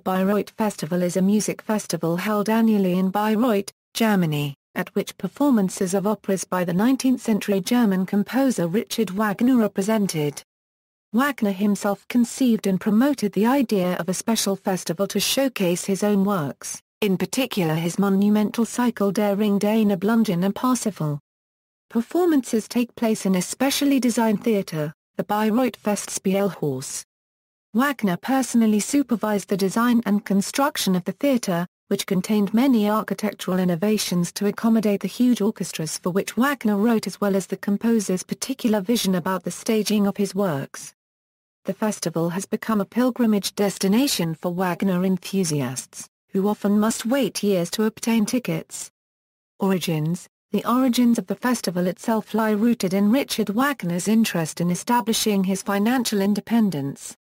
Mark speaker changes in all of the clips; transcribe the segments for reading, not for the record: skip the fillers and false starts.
Speaker 1: Bayreuth Festival is a music festival held annually in Bayreuth, Germany, at which performances of operas by the 19th-century German composer Richard Wagner are presented. Wagner himself conceived and promoted the idea of a special festival to showcase his own works, in particular his monumental cycle Der Ring des Nibelungen and Parsifal. Performances take place in a specially designed theatre, the Bayreuth Festspielhaus. Wagner personally supervised the design and construction of the theatre, which contained many architectural innovations to accommodate the huge orchestras for which Wagner wrote, as well as the composer's particular vision about the staging of his works. The festival has become a pilgrimage destination for Wagner enthusiasts, who often must wait years to obtain tickets. The origins of the festival itself lie rooted in Richard Wagner's interest in establishing his financial independence.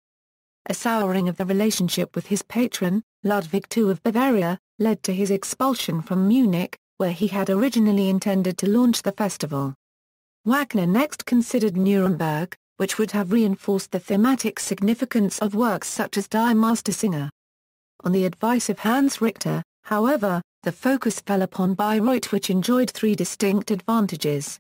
Speaker 1: A souring of the relationship with his patron, Ludwig II of Bavaria, led to his expulsion from Munich, where he had originally intended to launch the festival. Wagner next considered Nuremberg, which would have reinforced the thematic significance of works such as Die Meistersinger. On the advice of Hans Richter, however, the focus fell upon Bayreuth, which enjoyed three distinct advantages.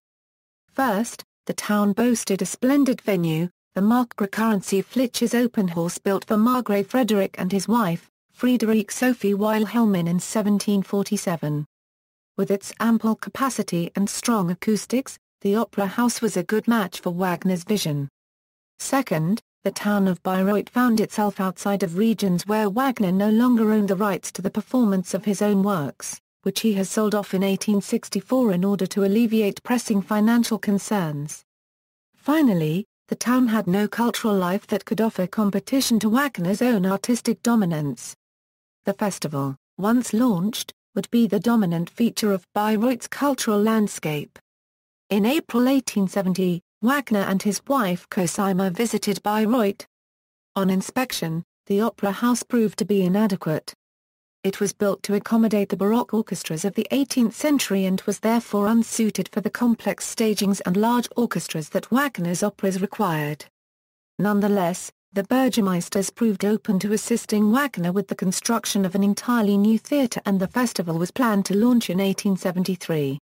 Speaker 1: First, the town boasted a splendid venue, the Markgrafe Flitzsch's open house built for Margrave Frederick and his wife, Friederike Sophie Wilhelmine in 1747. With its ample capacity and strong acoustics, the opera house was a good match for Wagner's vision. Second, the town of Bayreuth found itself outside of regions where Wagner no longer owned the rights to the performance of his own works, which he has sold off in 1864 in order to alleviate pressing financial concerns. Finally, the town had no cultural life that could offer competition to Wagner's own artistic dominance. The festival, once launched, would be the dominant feature of Bayreuth's cultural landscape. In April 1870, Wagner and his wife Cosima visited Bayreuth. On inspection, the opera house proved to be inadequate. It was built to accommodate the Baroque orchestras of the 18th century and was therefore unsuited for the complex stagings and large orchestras that Wagner's operas required. Nonetheless, the Burgermeisters proved open to assisting Wagner with the construction of an entirely new theatre, and the festival was planned to launch in 1873.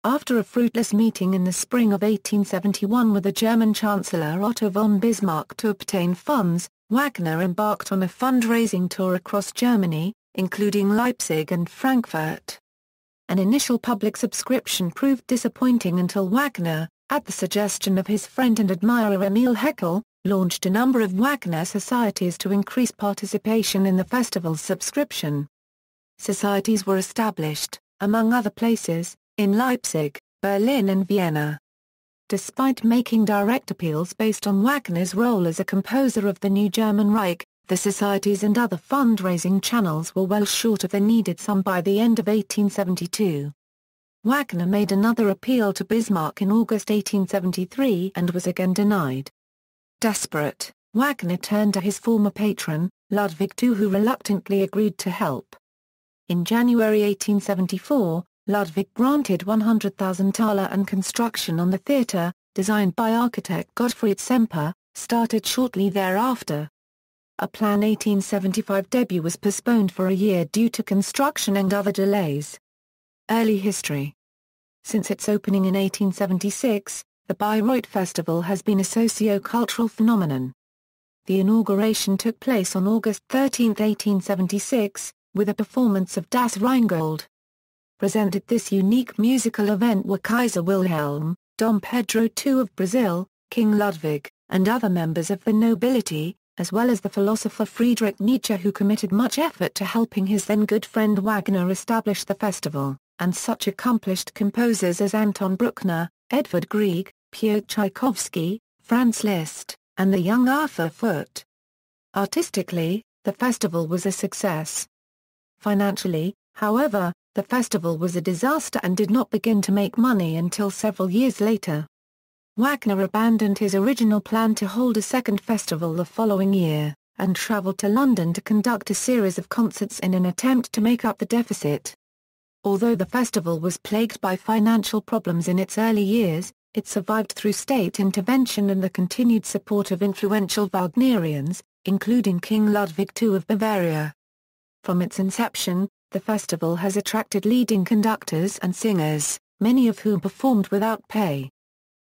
Speaker 1: After a fruitless meeting in the spring of 1871 with the German Chancellor Otto von Bismarck to obtain funds, Wagner embarked on a fundraising tour across Germany, including Leipzig and Frankfurt. An initial public subscription proved disappointing until Wagner, at the suggestion of his friend and admirer Emil Heckel, launched a number of Wagner societies to increase participation in the festival's subscription. Societies were established, among other places, in Leipzig, Berlin and Vienna. Despite making direct appeals based on Wagner's role as a composer of the new German Reich, the societies and other fundraising channels were well short of the needed sum by the end of 1872. Wagner made another appeal to Bismarck in August 1873 and was again denied. Desperate, Wagner turned to his former patron, Ludwig II, who reluctantly agreed to help. In January 1874, Ludwig granted 100,000 thaler, and construction on the theatre, designed by architect Gottfried Semper, started shortly thereafter. A planned 1875 debut was postponed for a year due to construction and other delays. Early history. Since its opening in 1876, the Bayreuth Festival has been a socio-cultural phenomenon. The inauguration took place on August 13, 1876, with a performance of Das Rheingold. Present at this unique musical event were Kaiser Wilhelm, Dom Pedro II of Brazil, King Ludwig, and other members of the nobility, as well as the philosopher Friedrich Nietzsche, who committed much effort to helping his then good friend Wagner establish the festival, and such accomplished composers as Anton Bruckner, Edvard Grieg, Piotr Tchaikovsky, Franz Liszt, and the young Arthur Foote. Artistically, the festival was a success. Financially, however, the festival was a disaster and did not begin to make money until several years later. Wagner abandoned his original plan to hold a second festival the following year, and traveled to London to conduct a series of concerts in an attempt to make up the deficit. Although the festival was plagued by financial problems in its early years, it survived through state intervention and the continued support of influential Wagnerians, including King Ludwig II of Bavaria. From its inception, the festival has attracted leading conductors and singers, many of whom performed without pay.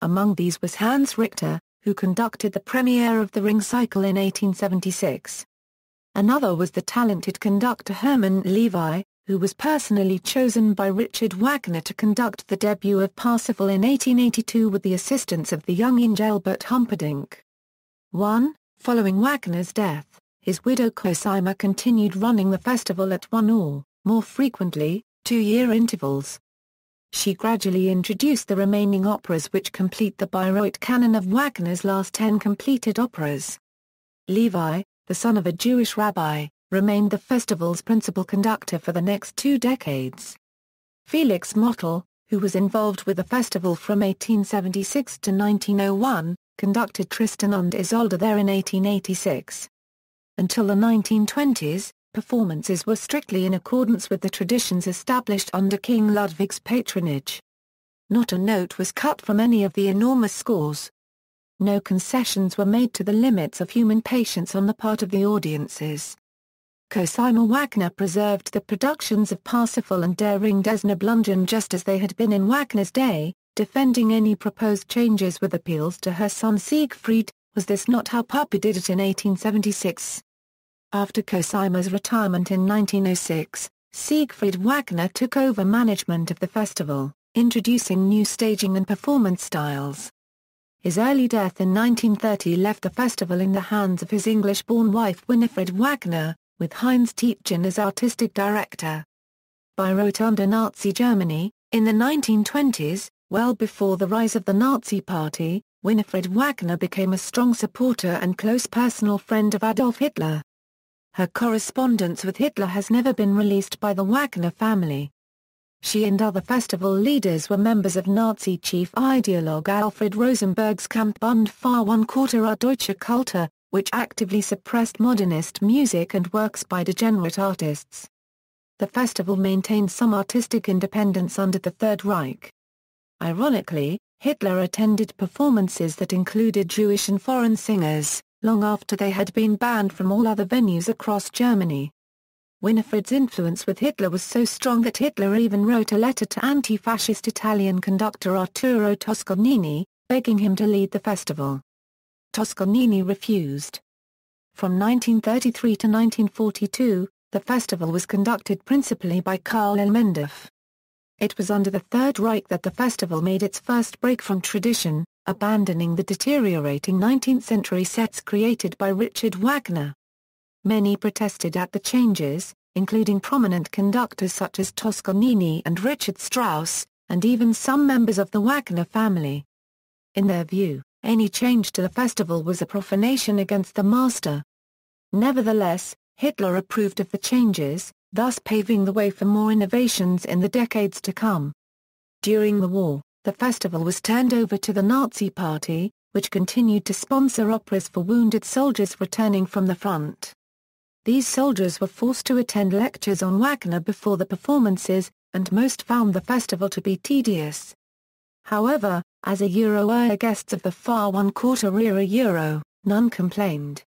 Speaker 1: Among these was Hans Richter, who conducted the premiere of the Ring Cycle in 1876. Another was the talented conductor Hermann Levi, who was personally chosen by Richard Wagner to conduct the debut of Parsifal in 1882 with the assistance of the young Engelbert Humperdinck. Following Wagner's death, his widow Cosima continued running the festival at one or, more frequently, 2-year intervals. She gradually introduced the remaining operas which complete the Bayreuth canon of Wagner's last 10 completed operas. Levi, the son of a Jewish rabbi, remained the festival's principal conductor for the next 2 decades. Felix Mottl, who was involved with the festival from 1876 to 1901, conducted Tristan und Isolde there in 1886. Until the 1920s, performances were strictly in accordance with the traditions established under King Ludwig's patronage. Not a note was cut from any of the enormous scores. No concessions were made to the limits of human patience on the part of the audiences. Cosima Wagner preserved the productions of Parsifal and Der Ring des Nibelungen just as they had been in Wagner's day, defending any proposed changes with appeals to her son Siegfried. Was this not how Papa did it in 1876? After Cosima's retirement in 1906, Siegfried Wagner took over management of the festival, introducing new staging and performance styles. His early death in 1930 left the festival in the hands of his English-born wife Winifred Wagner, with Heinz Tietjen as artistic director. Bayreuth under Nazi Germany. In the 1920s, well before the rise of the Nazi Party, Winifred Wagner became a strong supporter and close personal friend of Adolf Hitler. Her correspondence with Hitler has never been released by the Wagner family. She and other festival leaders were members of Nazi chief ideologue Alfred Rosenberg's Kampfbund für Unkulturelle Deutsche Kultur, which actively suppressed modernist music and works by degenerate artists. The festival maintained some artistic independence under the Third Reich. Ironically, Hitler attended performances that included Jewish and foreign singers, long after they had been banned from all other venues across Germany. Winifred's influence with Hitler was so strong that Hitler even wrote a letter to anti-fascist Italian conductor Arturo Toscanini, begging him to lead the festival. Toscanini refused. From 1933 to 1942, the festival was conducted principally by Karl Elmendorf. It was under the Third Reich that the festival made its first break from tradition, abandoning the deteriorating 19th-century sets created by Richard Wagner. Many protested at the changes, including prominent conductors such as Toscanini and Richard Strauss, and even some members of the Wagner family. In their view, any change to the festival was a profanation against the master. Nevertheless, Hitler approved of the changes, thus paving the way for more innovations in the decades to come. During the war, the festival was turned over to the Nazi Party, which continued to sponsor operas for wounded soldiers returning from the front. These soldiers were forced to attend lectures on Wagner before the performances, and most found the festival to be tedious. However, as a Euro guests of the Far One Quarter era Euro, none complained.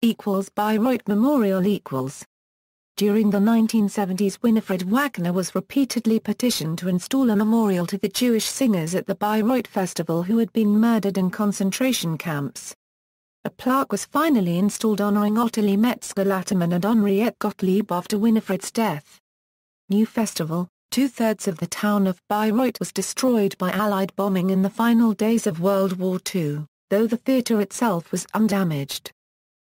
Speaker 1: Bayreuth Memorial =. During the 1970s Winifred Wagner was repeatedly petitioned to install a memorial to the Jewish singers at the Bayreuth Festival who had been murdered in concentration camps. A plaque was finally installed honoring Ottilie Metzger-Lattermann and Henriette Gottlieb after Winifred's death. New festival. 2/3 of the town of Bayreuth was destroyed by Allied bombing in the final days of World War II, though the theatre itself was undamaged.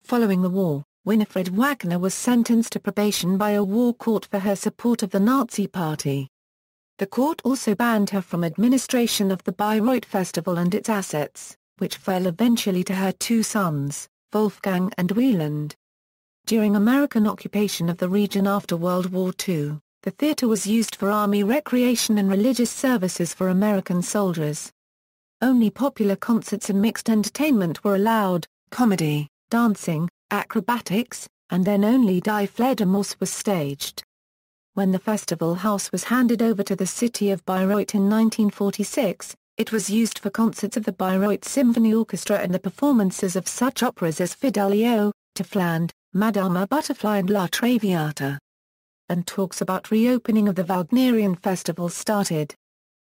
Speaker 1: Following the war, Winifred Wagner was sentenced to probation by a war court for her support of the Nazi Party. The court also banned her from administration of the Bayreuth Festival and its assets, which fell eventually to her 2 sons, Wolfgang and Wieland. During American occupation of the region after World War II, the theatre was used for army recreation and religious services for American soldiers. Only popular concerts and mixed entertainment were allowed, comedy, dancing, acrobatics, and then only Die Fledermaus was staged. When the festival house was handed over to the city of Bayreuth in 1946, it was used for concerts of the Bayreuth Symphony Orchestra and the performances of such operas as Fidelio, Tiefland, Madama Butterfly and La Traviata. And talks about reopening of the Wagnerian festival started.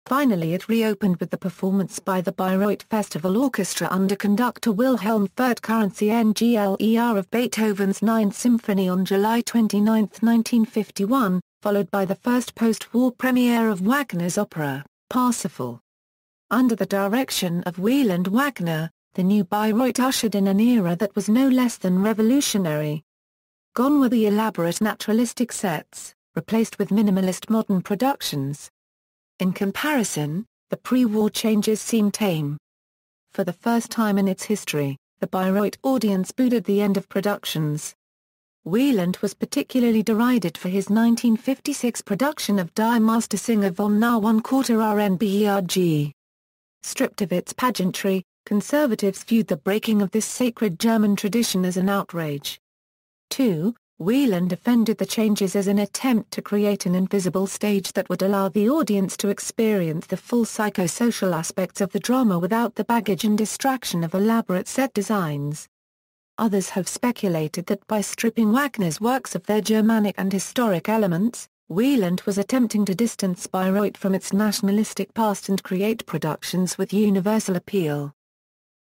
Speaker 1: Finally it reopened with the performance by the Bayreuth Festival Orchestra under conductor Wilhelm Ferdtkarenzi NGLER of Beethoven's Ninth Symphony on July 29, 1951, followed by the first post-war premiere of Wagner's opera, Parsifal. Under the direction of Wieland Wagner, the new Bayreuth ushered in an era that was no less than revolutionary. Gone were the elaborate naturalistic sets, replaced with minimalist modern productions. In comparison, the pre-war changes seem tame. For the first time in its history, the Bayreuth audience booed at the end of productions. Wieland was particularly derided for his 1956 production of Die Meistersinger von Na 1/4 RNBERG. Stripped of its pageantry, conservatives viewed the breaking of this sacred German tradition as an outrage. 2. Wieland defended the changes as an attempt to create an invisible stage that would allow the audience to experience the full psychosocial aspects of the drama without the baggage and distraction of elaborate set designs. Others have speculated that by stripping Wagner's works of their Germanic and historic elements, Wieland was attempting to distance Bayreuth from its nationalistic past and create productions with universal appeal.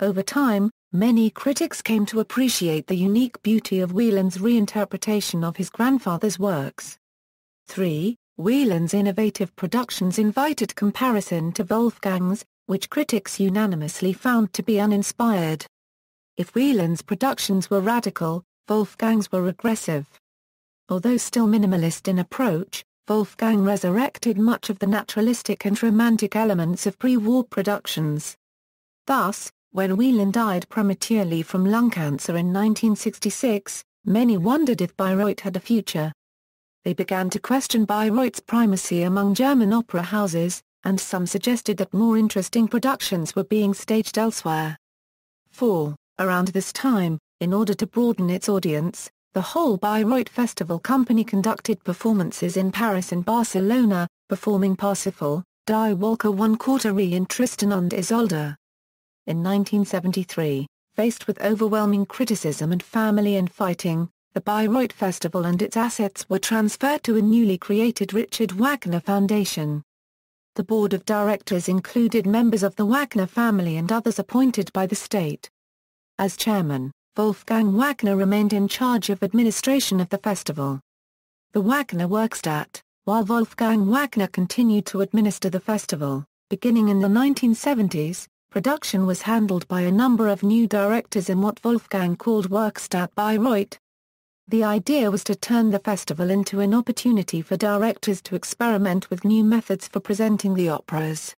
Speaker 1: Over time, many critics came to appreciate the unique beauty of Wieland's reinterpretation of his grandfather's works. 3. Wieland's innovative productions invited comparison to Wolfgang's, which critics unanimously found to be uninspired. If Wieland's productions were radical, Wolfgang's were regressive. Although still minimalist in approach, Wolfgang resurrected much of the naturalistic and romantic elements of pre-war productions. Thus, when Wieland died prematurely from lung cancer in 1966, many wondered if Bayreuth had a future. They began to question Bayreuth's primacy among German opera houses, and some suggested that more interesting productions were being staged elsewhere. 4. Around this time, in order to broaden its audience, the whole Bayreuth Festival Company conducted performances in Paris and Barcelona, performing Parsifal, Die Walküre 1/4 and Tristan und Isolde. In 1973, faced with overwhelming criticism and family infighting, the Bayreuth Festival and its assets were transferred to a newly created Richard Wagner Foundation. The board of directors included members of the Wagner family and others appointed by the state. As chairman, Wolfgang Wagner remained in charge of administration of the festival. The Wagner Werkstatt, while Wolfgang Wagner continued to administer the festival, beginning in the 1970s, production was handled by a number of new directors in what Wolfgang called Werkstatt Bayreuth. The idea was to turn the festival into an opportunity for directors to experiment with new methods for presenting the operas.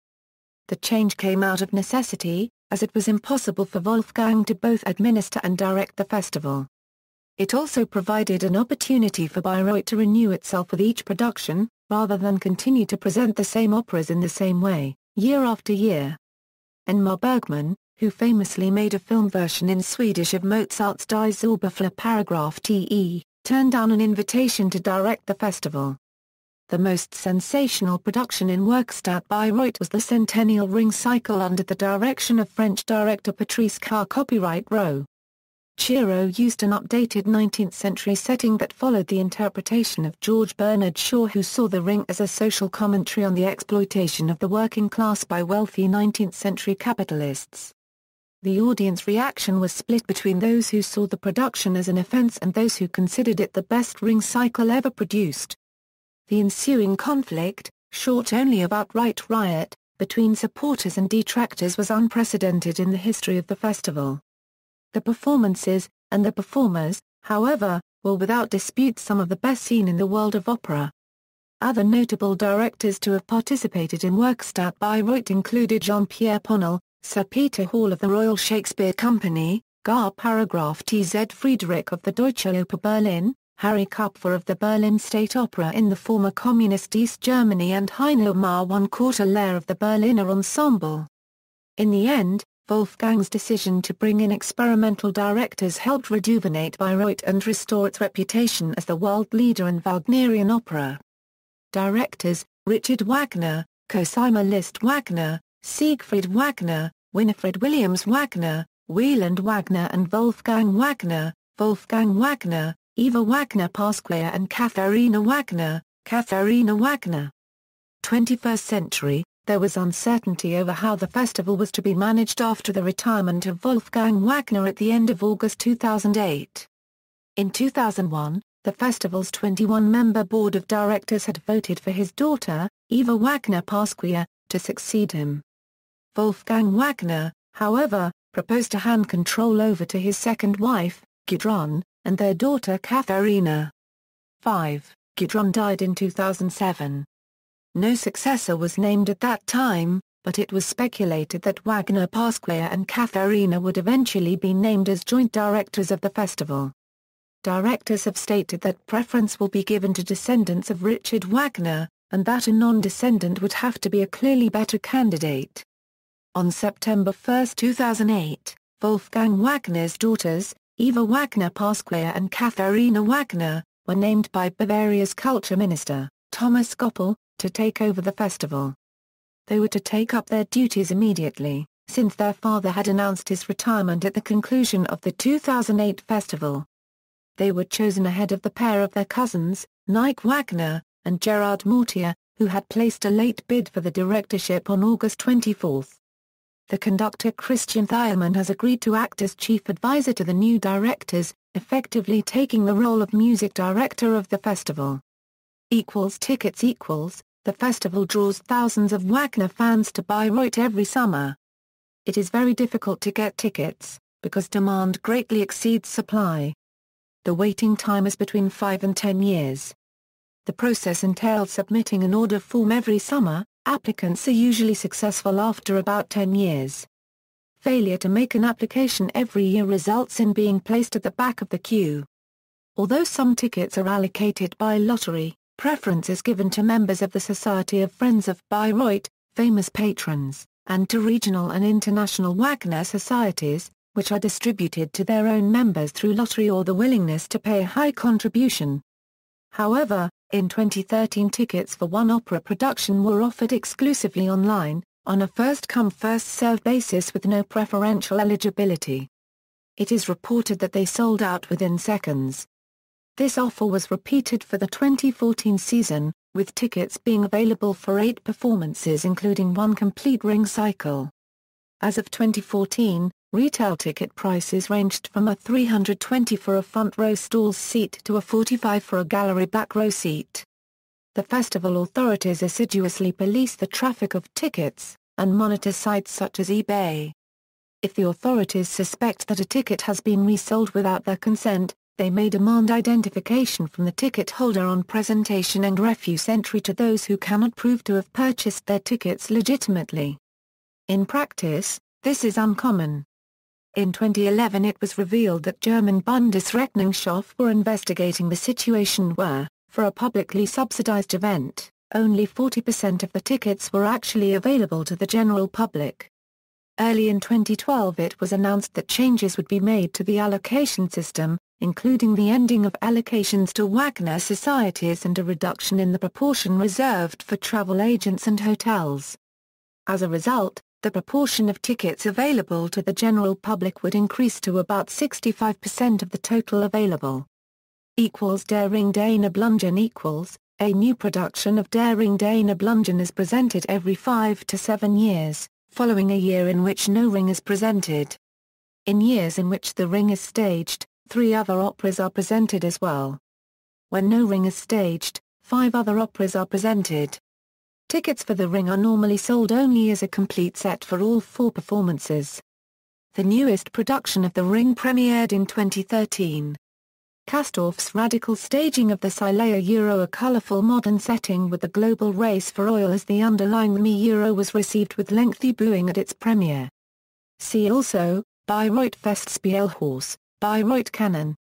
Speaker 1: The change came out of necessity, as it was impossible for Wolfgang to both administer and direct the festival. It also provided an opportunity for Bayreuth to renew itself with each production, rather than continue to present the same operas in the same way, year after year. Ingmar Bergman, who famously made a film version in Swedish of Mozart's Die Zauberflöte Paragraph TE, turned down an invitation to direct the festival. The most sensational production in Werkstatt Bayreuth was the Centennial Ring Cycle under the direction of French director Patrice Carr. Copyright Row. Chiro used an updated 19th-century setting that followed the interpretation of George Bernard Shaw, who saw the ring as a social commentary on the exploitation of the working class by wealthy 19th-century capitalists. The audience reaction was split between those who saw the production as an offense and those who considered it the best ring cycle ever produced. The ensuing conflict, short only of outright riot, between supporters and detractors was unprecedented in the history of the festival. The performances, and the performers, however, were without dispute some of the best seen in the world of opera. Other notable directors to have participated in Werkstatt Bayreuth included Jean-Pierre Ponnel, Sir Peter Hall of the Royal Shakespeare Company, Gar Paragraph TZ Friedrich of the Deutsche Oper Berlin, Harry Kupfer of the Berlin State Opera in the former communist East Germany, and Heino Mar 1/4 Lehr of the Berliner Ensemble. In the end, Wolfgang's decision to bring in experimental directors helped rejuvenate Bayreuth and restore its reputation as the world leader in Wagnerian opera. Directors: Richard Wagner, Cosima Liszt Wagner, Siegfried Wagner, Winifred Williams Wagner, Wieland Wagner and Wolfgang Wagner, Wolfgang Wagner, Eva Wagner Pasquia and Katharina Wagner, Katharina Wagner. 21st century, there was uncertainty over how the festival was to be managed after the retirement of Wolfgang Wagner at the end of August 2008. In 2001, the festival's 21-member board of directors had voted for his daughter, Eva Wagner Pasquia, to succeed him. Wolfgang Wagner, however, proposed to hand control over to his second wife, Gudrun, and their daughter Katharina. 5. Gudrun died in 2007. No successor was named at that time, but it was speculated that Wagner Pasquia and Katharina would eventually be named as joint directors of the festival. Directors have stated that preference will be given to descendants of Richard Wagner, and that a non-descendant would have to be a clearly better candidate. On September 1, 2008, Wolfgang Wagner's daughters, Eva Wagner Pasquia and Katharina Wagner, were named by Bavaria's culture minister, Thomas Goppel, to take over the festival. They were to take up their duties immediately, since their father had announced his retirement at the conclusion of the 2008 festival. They were chosen ahead of the pair of their cousins, Nike Wagner, and Gerard Mortier, who had placed a late bid for the directorship on August 24. The conductor Christian Thielmann has agreed to act as chief advisor to the new directors, effectively taking the role of music director of the festival. Tickets. The festival draws thousands of Wagner fans to Bayreuth every summer. It is very difficult to get tickets, because demand greatly exceeds supply. The waiting time is between 5 and 10 years. The process entails submitting an order form every summer. Applicants are usually successful after about 10 years. Failure to make an application every year results in being placed at the back of the queue. Although some tickets are allocated by lottery, preference is given to members of the Society of Friends of Bayreuth, famous patrons, and to regional and international Wagner societies, which are distributed to their own members through lottery or the willingness to pay a high contribution. However, in 2013 tickets for one opera production were offered exclusively online, on a first-come first-served basis with no preferential eligibility. It is reported that they sold out within seconds. This offer was repeated for the 2014 season, with tickets being available for 8 performances including one complete ring cycle. As of 2014, retail ticket prices ranged from a $320 for a front-row stalls seat to a $45 for a gallery back-row seat. The festival authorities assiduously police the traffic of tickets, and monitor sites such as eBay. If the authorities suspect that a ticket has been resold without their consent, they may demand identification from the ticket holder on presentation and refuse entry to those who cannot prove to have purchased their tickets legitimately. In practice, this is uncommon. In 2011 it was revealed that German Bundesrechnungshof were investigating the situation where, for a publicly subsidized event, only 40% of the tickets were actually available to the general public. Early in 2012 it was announced that changes would be made to the allocation system, including the ending of allocations to Wagner societies and a reduction in the proportion reserved for travel agents and hotels. As a result, the proportion of tickets available to the general public would increase to about 65% of the total available. Der Ring der Nibelungen. A new production of Der Ring der Nibelungen is presented every 5 to 7 years, following a year in which no ring is presented. In years in which the ring is staged, 3 other operas are presented as well. When no ring is staged, 5 other operas are presented. Tickets for the ring are normally sold only as a complete set for all 4 performances. The newest production of the ring premiered in 2013. Castorf's radical staging of the Silea a colourful modern setting with the global race for oil as the underlying theme was received with lengthy booing at its premiere. See also, Bayreuth Festspielhaus, Bayreuth Canon.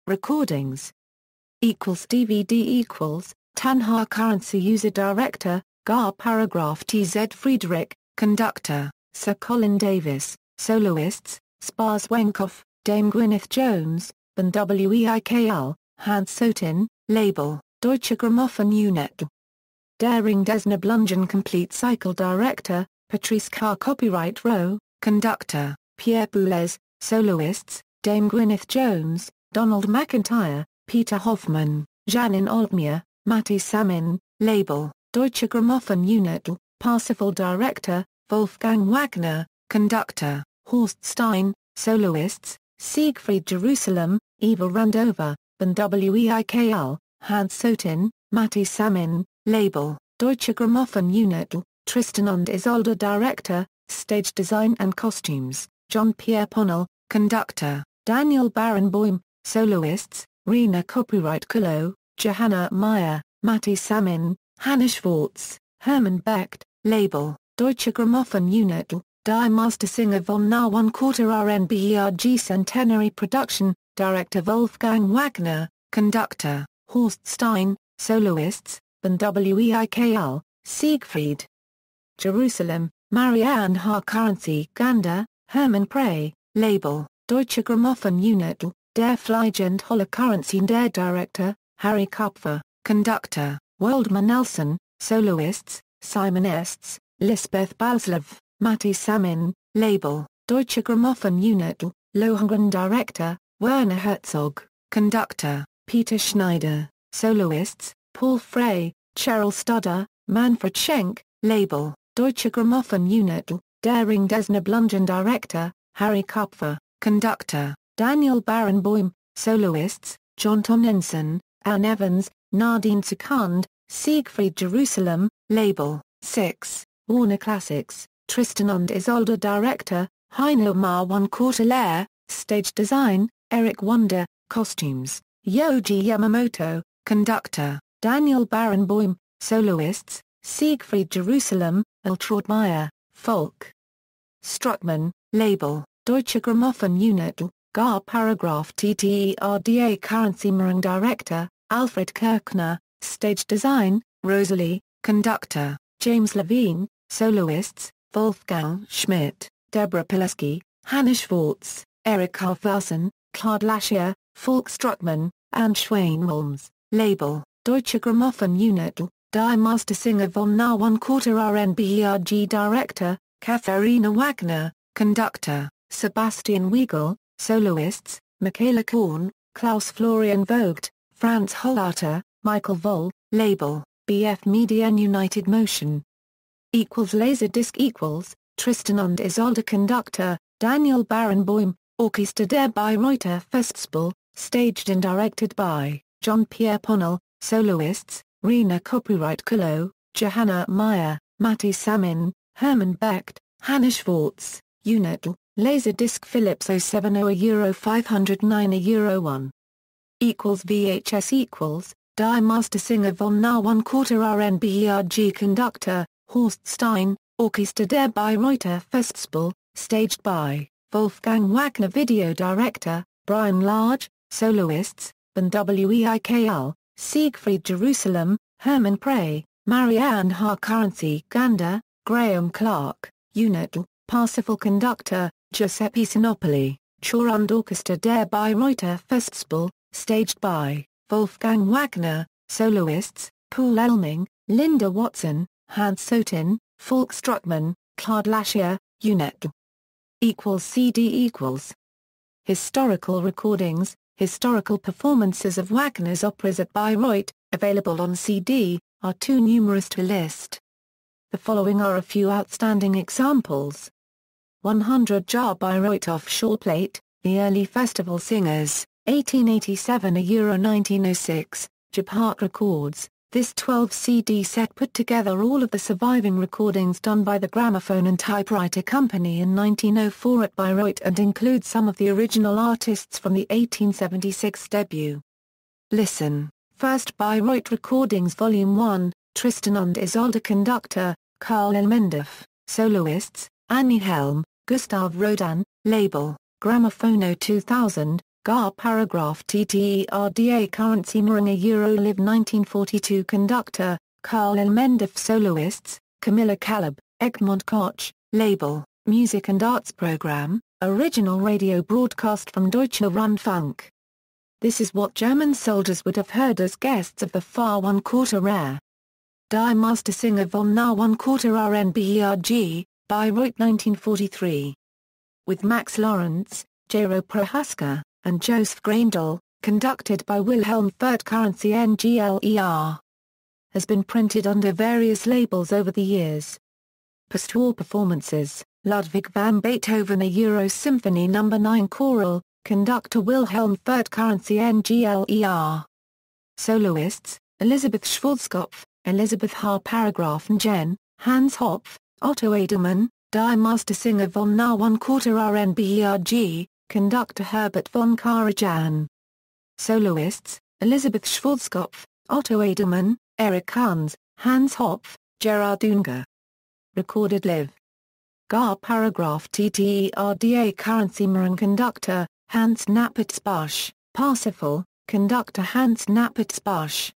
Speaker 1: Recordings. DVD Tanha Currency User Director, Gar Paragraph TZ Friedrich, Conductor, Sir Colin Davis, Soloists, Spars Wenkoff, Dame Gwyneth Jones, Van Weikl, Hans Sotin, Label, Deutsche Grammophon Unit. Der Ring des Nibelungen Complete Cycle Director, Patrice Carr Copyright Row, Conductor, Pierre Boulez, Soloists, Dame Gwyneth Jones, Donald McIntyre, Peter Hoffmann, Janine Oldmere, Matti Samin. Label, Deutsche Grammophon Untitled, Parsifal Director, Wolfgang Wagner, Conductor, Horst Stein, Soloists, Siegfried Jerusalem, Eva Randova, and Weikl, Hans Sotin, Matti Samin. Label, Deutsche Grammophon Untitled, Tristan und Isolde Director, Stage Design and Costumes, Jean-Pierre Ponnel, Conductor, Daniel Barenboim. Soloists, Rena Copyright Kulo, Johanna Meyer, Matti Samin, Hanna Schwartz, Hermann Becht. Label, Deutsche Grammophon Untitled, Die Mastersinger von Na 1/4 RNBERG Centenary Production, Director Wolfgang Wagner, Conductor, Horst Stein. Soloists, Van Weikl, Siegfried Jerusalem, Marianne Currency Gander, Hermann Prey. Label, Deutsche Grammophon Untitled, Der Fliegende Holocurrency. Der Director, Harry Kupfer, Conductor, Waldemar Nelson. Soloists, Simon Ests, Lisbeth Balslov, Matti Samin. Label, Deutsche Grammophon Untitled, Lohengrin Director, Werner Herzog, Conductor, Peter Schneider. Soloists, Paul Frey, Cheryl Studder, Manfred Schenk. Label, Deutsche Grammophon Untitled, Der Ring des Nibelungen Director, Harry Kupfer, Conductor, Daniel Barenboim. Soloists, John Tomlinson, Anne Evans, Nadine Sekund, Siegfried Jerusalem. Label, 6, Warner Classics, Tristan und Isolde Director, Heino Ma 1/4 Lair. Stage Design, Eric Wonder. Costumes, Yoji Yamamoto, Conductor, Daniel Barenboim. Soloists, Siegfried Jerusalem, Eltraud Meyer, Folk Struckman. Label, Deutsche Grammophon Untitled, Gar Paragraph TTERDA Currency Director, Alfred Kirchner. Stage Design, Rosalie. Conductor, James Levine. Soloists, Wolfgang Schmidt, Deborah Pileski, Hanna Schwartz, Eric Halverson, Claude Laschier, Falk Struckman, and Schwain-Wilms. Label, Deutsche Grammophon Untitled, Die Mastersinger von Na 1/4 RNBERG Director, Katharina Wagner. Conductor, Sebastian Wiegel. Soloists, Michaela Korn, Klaus Florian Vogt, Franz Hollater, Michael Voll. Label, BF Media United Motion. Laserdisc Tristan und Isolde. Conductor, Daniel Barenboim. Orchester der Bayreuther Festspiel, staged and directed by Jean-Pierre Ponnel. Soloists, Rena Copyright Kulo, Johanna Meyer, Matti Samin, Hermann Becht, Hanna Schwartz. Untitled, Laserdisc Philips 070 Euro 509 Euro 1. VHS Die Mastersinger von Na 1/4 RNBERG. Conductor, Horst Stein. Orchester der Bayreuther Festspiel, staged by Wolfgang Wagner. Video Director, Brian Large. Soloists, Van Weikl, Siegfried Jerusalem, Hermann Prey, Marianne Currency Gander, Graham Clark. Untitled, Parsifal. Conductor, Giuseppe Sinopoli. Chor und Orchester der Bayreuther Festspiel, staged by Wolfgang Wagner. Soloists, Paul Elming, Linda Watson, Hans Sotin, Falk Struckman, Claude Laschier. Untitled CD Historical recordings, historical performances of Wagner's operas at Bayreuth, available on CD, are too numerous to list. The following are a few outstanding examples. 100 Bayreuth offshore plate, the early festival singers, 1887 Euro 1906, Jabhat Records. This 12 CD set put together all of the surviving recordings done by the Gramophone and Typewriter Company in 1904 at Bayreuth and includes some of the original artists from the 1876 debut. Listen, First Bayreuth Recordings Volume 1, Tristan und Isolde. Conductor, Karl Elmendorf. Soloists, Annie Helm, Gustav Rodin. Label, Gramophone 2000, Gar Paragraph TTERDA Currency Euro Live 1942. Conductor, Karl Elmendorf. Soloists, Camilla Caleb, Egmont Koch. Label, Music and Arts Program, original radio broadcast from Deutsche Rundfunk. This is what German soldiers would have heard as guests of the Far 1/4 Rare. Die Mastersinger von Na 1/4 RNBERG, Bayreuth 1943. With Max Lawrence, Jero Prohaska, and Joseph Greindl, conducted by Wilhelm Ferdtkarency-Ngler. Has been printed under various labels over the years. Pastoral performances, Ludwig van Beethoven a Euro Symphony No. 9 choral, conductor Wilhelm Ferdtkarency-Ngler. Soloists, Elisabeth Schwarzkopf, Elisabeth Haar Paragraphen, Hans Hopf, Otto Edelmann, Die Mastersinger von Na 1/4 RNBERG, conductor Herbert von Karajan. Soloists, Elisabeth Schwarzkopf, Otto Edelmann, Erich Hans, Hans Hopf, Gerhard Unger. Recorded live. Gar Paragraph TTERDA Karency conductor, Hans Nappertsbusch, Parsifal, conductor Hans Nappertsbusch.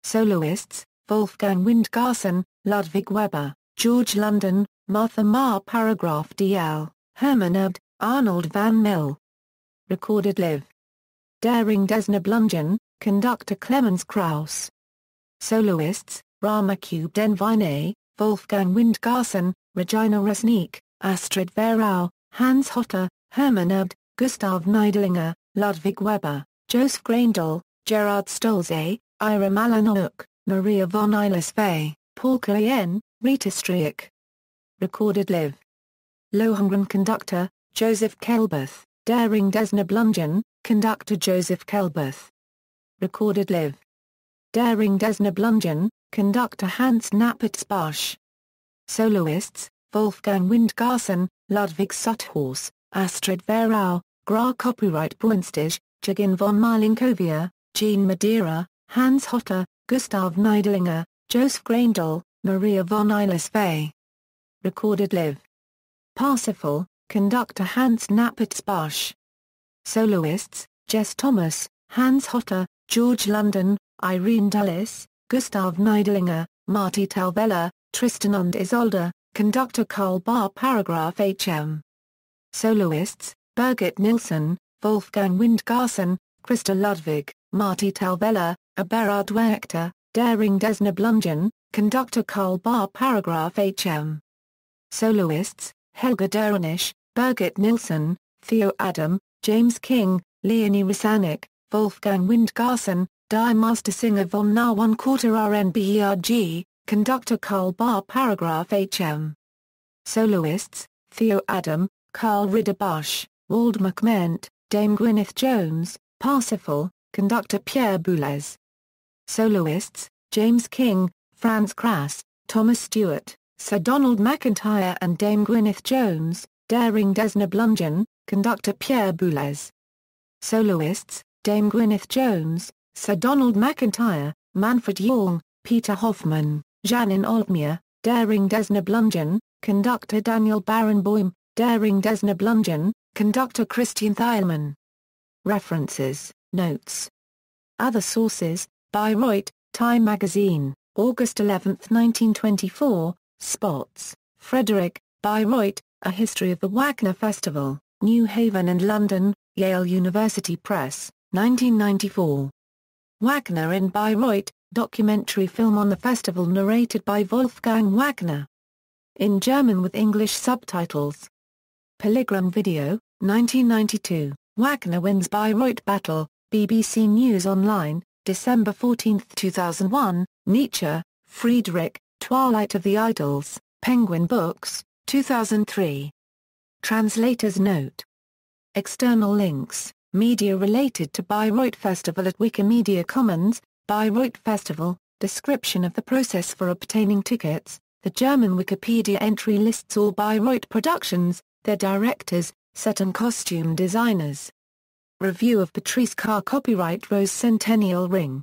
Speaker 1: Soloists, Wolfgang Windgarsen, Ludwig Weber, George London, Martha Marr Paragraph DL, Hermann Ebd, Arnold van Mill. Recorded live. Daring des Nibelungen, conductor Clemens Krauss. Soloists, Rama-Cube den Weine, Wolfgang Windgarsen, Regina Resnick, Astrid Verau, Hans Hotter, Hermann Ebd, Gustav Neidlinger, Ludwig Weber, Joseph Greindl, Gerhard Stolze, Ira Malanouk, Maria von Eilesvey, Paul Cayenne, Rita Strick. Recorded live. Lohengrin conductor, Joseph Kelbeth, Daring des Nibelungen, conductor Joseph Kelbeth. Recorded live. Daring des Nibelungen, conductor Hans Nappertsbusch. Soloists, Wolfgang Windgarsen, Ludwig Sutthorse, Astrid Verau, Gra Copyright Brunstig, Jagin von Malinkovia, Jean Madeira, Hans Hotter, Gustav Neidlinger, Joseph Greindl, Maria von Eilesvey. Recorded live. Parsifal, conductor Hans Nappertsbusch. Soloists, Jess Thomas, Hans Hotter, George London, Irene Dulles, Gustav Neidlinger, Marty Talvella, Tristan und Isolde, conductor Karl Bar Paragraph HM. Soloists, Birgit Nilsson, Wolfgang Windgarsen, Christa Ludwig, Marty Talvella, Eberhard Werchter, Daring des Nibelungen, conductor Karl Bar Paragraph HM. Soloists, Helga Derenisch, Birgit Nilsson, Theo Adam, James King, Leonie Risanek, Wolfgang Windgarsen, Die Mastersinger von Na 1/4 RNBERG, conductor Karl Bar Paragraph HM. Soloists, Theo Adam, Carl Ridderbusch, Wald McMent, Dame Gwyneth Jones, Parsifal, conductor Pierre Boulez. Soloists, James King, Franz Krass, Thomas Stewart, Sir Donald McIntyre and Dame Gwyneth Jones, Daring des Nibelungen, conductor Pierre Boulez. Soloists, Dame Gwyneth Jones, Sir Donald McIntyre, Manfred Jung, Peter Hoffmann, Janine Oldmere, Daring des Nibelungen, conductor Daniel Barenboim, Daring des Nibelungen, conductor Christian Thielmann. References, notes. Other sources, Bayreuth, Time Magazine, August 11, 1924, Spots, Frederick, Bayreuth, A History of the Wagner Festival, New Haven and London, Yale University Press, 1994. Wagner in Bayreuth, documentary film on the festival narrated by Wolfgang Wagner. In German with English subtitles. Polygram video, 1992, Wagner wins Bayreuth battle, BBC News Online, December 14, 2001, Nietzsche, Friedrich, Twilight of the Idols, Penguin Books, 2003. Translator's note. External links, media related to Bayreuth Festival at Wikimedia Commons, Bayreuth Festival, description of the process for obtaining tickets, the German Wikipedia entry lists all Bayreuth productions, their directors, set and costume designers. Review of Patrice Carr copyright Rose Centennial Ring.